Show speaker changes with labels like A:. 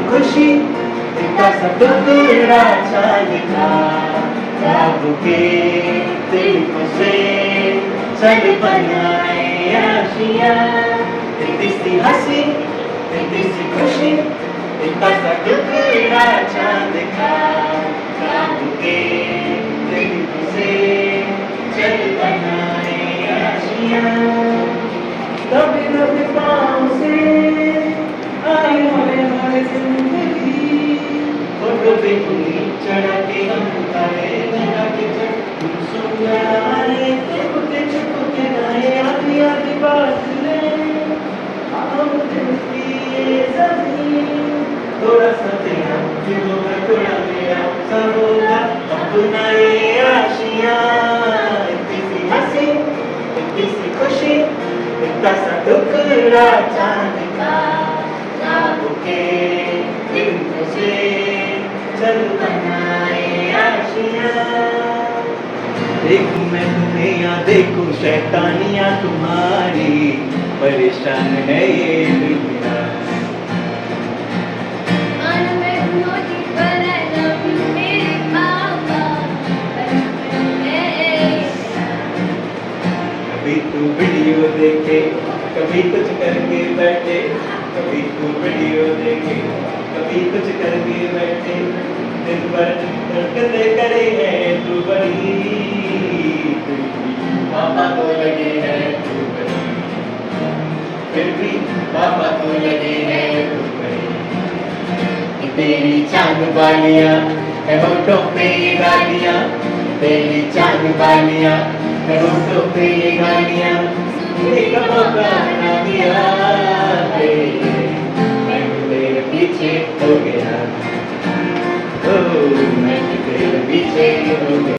A: खुशी इतना सा टुकड़ा चांद का ख्वाब के दिल से चल बनाए आशियाँ इतनी सी हंसी इतनी सी खुशी इतना सा टुकड़ा चांद का ख्वाब के दिल से चल बनाए आशियाँ दबे दबे पाँव से आई हौले हौले जिंदगी फोटो पे उंगली चढ़ा के हम उतारे लगा के चढ़ सुनाए चुपके गाए आधी आधी बातें हम दिल की ये ज़मीन थोड़ा सा तेरा फिर होगा थोड़ा मेरा सब होगा अपना ये आशियाँ इतनी सी हंसी इतनी सी खुशी इतना सा टुकड़ा चांद का ख्वाब के दिल से चल बनाए आशियाँ देखूं मैं तुम्हें या देखूं शैतानियाँ तुम्हारी परेशान है ये दुनिया कभी तू वीडियो देखे कभी कुछ करके बैठे कभी तू वीडियो देखे कभी कुछ करके बैठे दिन भर हरकतें करे है तू बड़ी पापा को लगे है तू बड़ी फिर भी पापा को लगे है तू बड़ी तेरी चांद बालियां है होठों पे ये गालियां तेरी चांद बालियां है होठों पे ये गालियां एक मौका ना दिया मैं तेरे पीछे हो गया ओ मैं तेरे पीछे हो गया